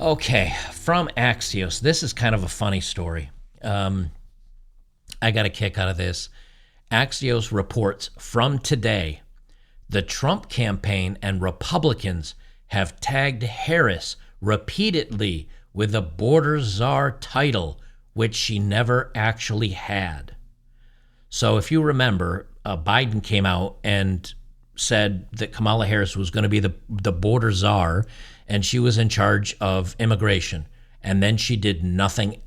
Okay, from Axios. This is kind of a funny story. I got a kick out of this. Axios reports from today, the Trump campaign and Republicans have tagged Harris repeatedly with a border czar title, which she never actually had. So if you remember, Biden came out and said that Kamala Harris was going to be the border czar, and she was in charge of immigration. And then she did nothing,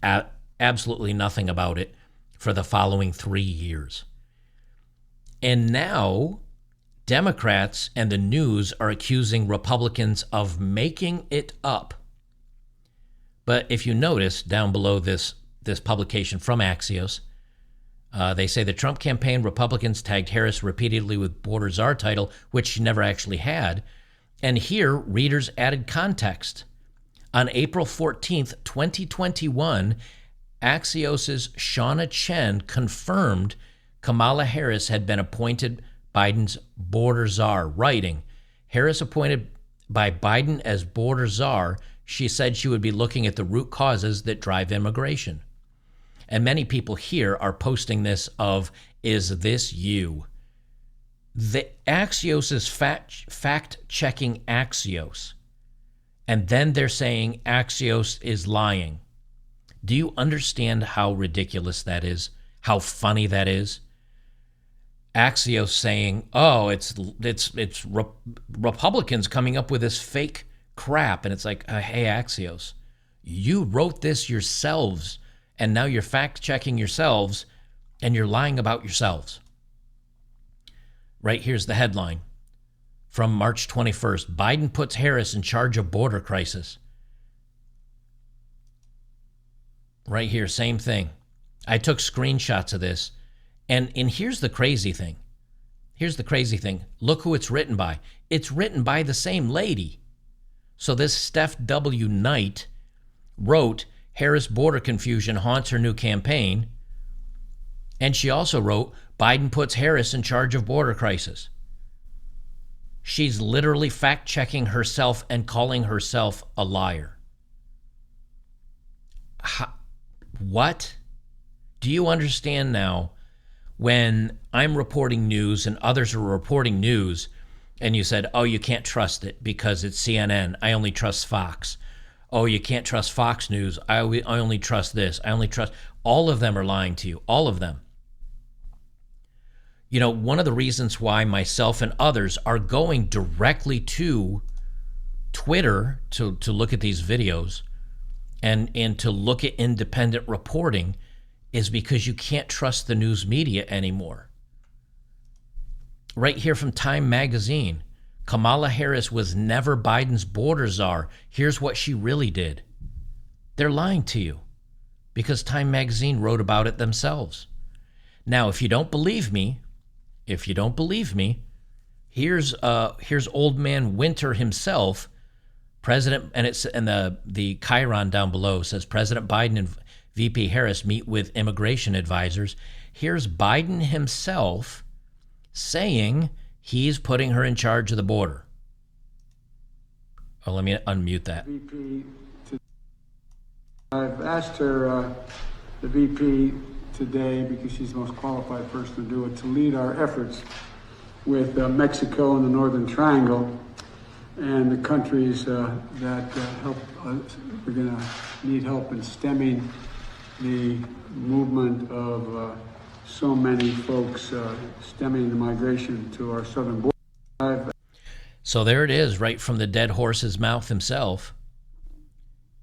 absolutely nothing about it for the following 3 years. And now Democrats and the news are accusing Republicans of making it up. But if you notice down below this publication from Axios, they say the Trump campaign Republicans tagged Harris repeatedly with border czar title, which she never actually had. And here, readers added context. On April 14th, 2021, Axios' Shauna Chen confirmed Kamala Harris had been appointed Biden's border czar, writing, Harris appointed by Biden as border czar, she said she would be looking at the root causes that drive immigration. And many people here are posting this of, is this you? The Axios is fact-checking Axios. And then they're saying Axios is lying. Do you understand how ridiculous that is? How funny that is? Axios saying, oh, it's Republicans coming up with this fake crap. And it's like, hey, Axios, you wrote this yourselves, and now you're fact-checking yourselves, and you're lying about yourselves. Right, here's the headline from March 21st. Biden puts Harris in charge of border crisis. Right here, same thing. I took screenshots of this. And here's the crazy thing. Here's the crazy thing. Look who it's written by. It's written by the same lady. So this Steph W. Knight wrote, Harris border confusion haunts her new campaign. And she also wrote, Biden puts Harris in charge of border crisis. She's literally fact-checking herself and calling herself a liar. What? Do you understand now when I'm reporting news and others are reporting news and you said, oh, you can't trust it because it's CNN. I only trust Fox. Oh, you can't trust Fox News. I only trust this. I only trust. All of them are lying to you. All of them. You know, one of the reasons why myself and others are going directly to Twitter to look at these videos and to look at independent reporting is because you can't trust the news media anymore. Right here from Time Magazine, Kamala Harris was never Biden's border czar. Here's what she really did. They're lying to you because Time Magazine wrote about it themselves. Now, if you don't believe me, here's Old Man Winter himself, President, and the chyron down below says President Biden and VP Harris meet with immigration advisors. Here's Biden himself saying he's putting her in charge of the border. Oh, let me unmute that. I've asked her, the VP today, because she's the most qualified person to do it, to lead our efforts with Mexico and the Northern Triangle and the countries that help. We're going to need help in stemming the movement of so many folks, stemming the migration to our southern border. So there it is, right from the dead horse's mouth himself.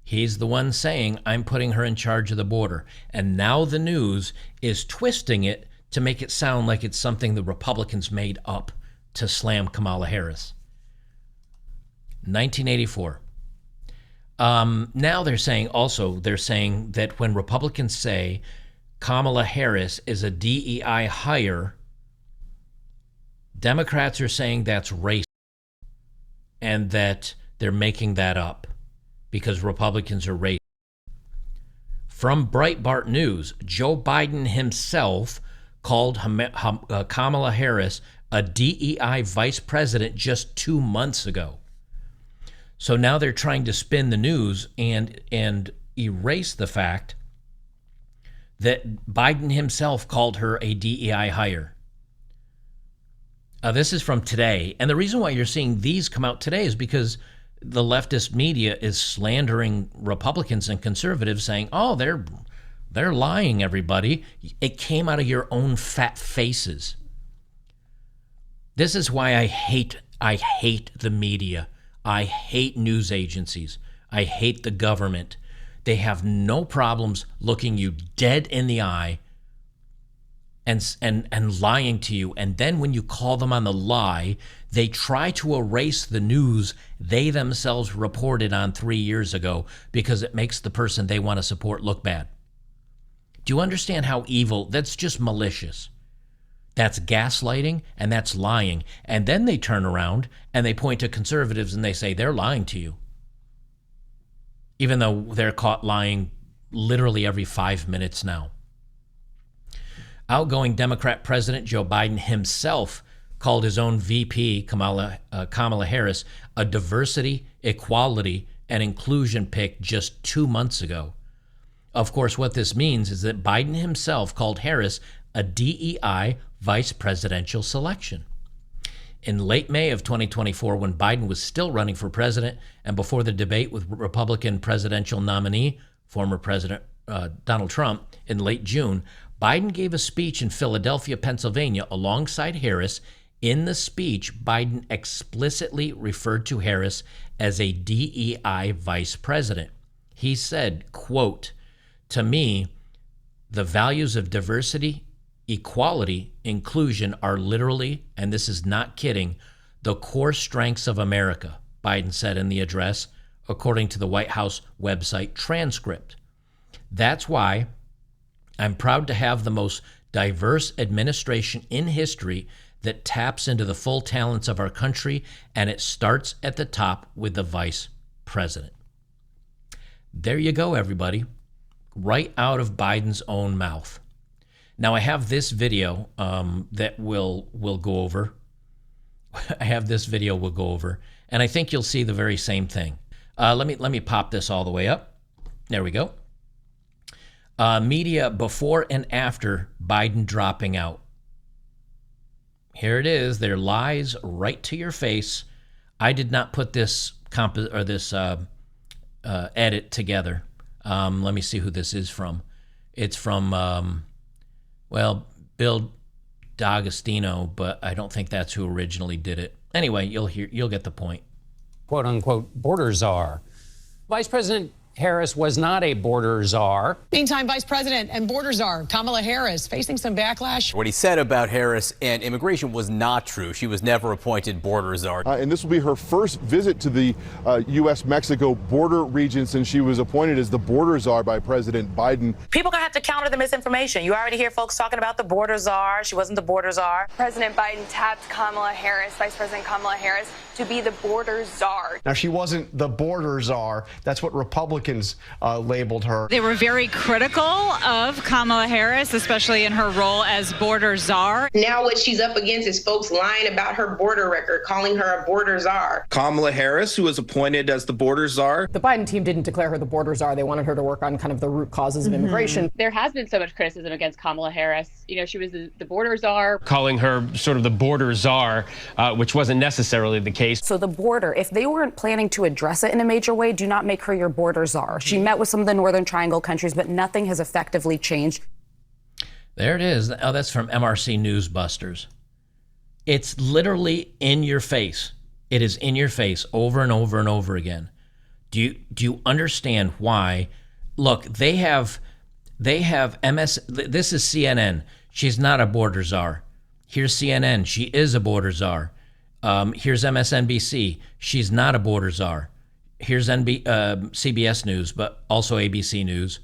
He's the one saying, I'm putting her in charge of the border. And now the news is twisting it to make it sound like it's something the Republicans made up to slam Kamala Harris. 1984. Now they're saying that when Republicans say Kamala Harris is a DEI hire, Democrats are saying that's racist and that they're making that up because Republicans are racist. From Breitbart News, Joe Biden himself called Kamala Harris a DEI vice president just 2 months ago. So now they're trying to spin the news and erase the fact that Biden himself called her a DEI hire. This is from today. And the reason why you're seeing these come out today is because the leftist media is slandering Republicans and conservatives, saying, oh, they're lying, everybody. It came out of your own fat faces. This is why I hate the media. I hate news agencies. I hate the government. They have no problems looking you dead in the eye and lying to you. And then when you call them on the lie, they try to erase the news they themselves reported on 3 years ago because it makes the person they want to support look bad. Do you understand how evil? That's just malicious. That's gaslighting and that's lying. And then they turn around and they point to conservatives and they say they're lying to you, even though they're caught lying literally every 5 minutes now. Outgoing Democrat President Joe Biden himself called his own VP, Kamala Harris, a diversity, equality, and inclusion pick just 2 months ago. Of course, what this means is that Biden himself called Harris a DEI vice presidential selection. In late May of 2024, when Biden was still running for president and before the debate with Republican presidential nominee, former President Donald Trump, in late June, Biden gave a speech in Philadelphia, Pennsylvania, alongside Harris. In the speech, Biden explicitly referred to Harris as a DEI vice president. He said, quote, "To me, the values of diversity, equality, inclusion are literally, and this is not kidding, the core strengths of America," Biden said in the address, according to the White House website transcript. "That's why I'm proud to have the most diverse administration in history that taps into the full talents of our country, and it starts at the top with the vice president." There you go, everybody. Right out of Biden's own mouth. Now, I have this video that we'll go over. I have this video we'll go over, and I think you'll see the very same thing. Let me pop this all the way up. There we go. Media before and after Biden dropping out. Here it is. Their lies right to your face. I did not put this edit together. Let me see who this is from. It's from Bill D'Agostino, but I don't think that's who originally did it. Anyway, you'll get the point. "Quote unquote border czar." Vice President Harris was not a border czar. Meantime, Vice President and border czar Kamala Harris facing some backlash. What he said about Harris and immigration was not true. She was never appointed border czar. And this will be her first visit to the U.S.-Mexico border region since she was appointed as the border czar by President Biden. People gonna have to counter the misinformation. You already hear folks talking about the border czar. She wasn't the border czar. President Biden tapped Kamala Harris, Vice President Kamala Harris, to be the border czar. Now, she wasn't the border czar. That's what Republicans labeled her. They were very critical of Kamala Harris, especially in her role as border czar. Now what she's up against is folks lying about her border record, calling her a border czar. Kamala Harris, who was appointed as the border czar. The Biden team didn't declare her the border czar. They wanted her to work on kind of the root causes of immigration. There has been so much criticism against Kamala Harris. You know, she was the border czar. Calling her sort of the border czar, which wasn't necessarily the case. So the border, if they weren't planning to address it in a major way, do not make her your border czar. She met with some of the Northern Triangle countries, but nothing has effectively changed. There it is. Oh, that's from MRC Newsbusters. It's literally in your face. It is in your face over and over and over again. Do you understand why? Look, they have MS. This is CNN. She's not a border czar. Here's CNN. She is a border czar. Here's MSNBC. She's not a border czar. Here's CBS News, but also ABC News.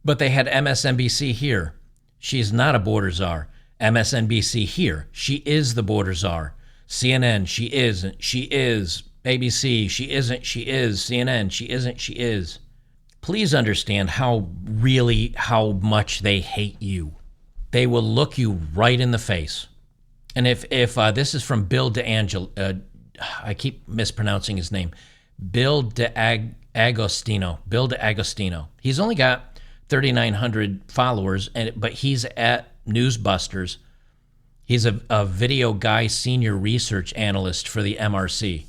But they had MSNBC here. She's not a border czar. MSNBC here. She is the border czar. CNN, she isn't. She is. ABC, she isn't. She is. CNN, she isn't. She is. Please understand how much they hate you. They will look you right in the face. And if this is from Bill DeAngelo, I keep mispronouncing his name, Bill DeAgostino. He's only got 3,900 followers, but he's at Newsbusters. He's a video guy, senior research analyst for the MRC.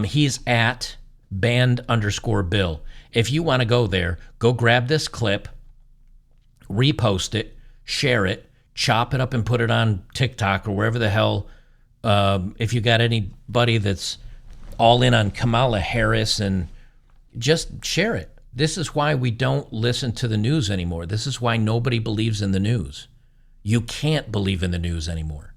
He's at banned_Bill. If you want to go there, go grab this clip, repost it, share it, chop it up and put it on TikTok or wherever the hell. If you got anybody that's all in on Kamala Harris, and just share it. This is why we don't listen to the news anymore. This is why nobody believes in the news. You can't believe in the news anymore.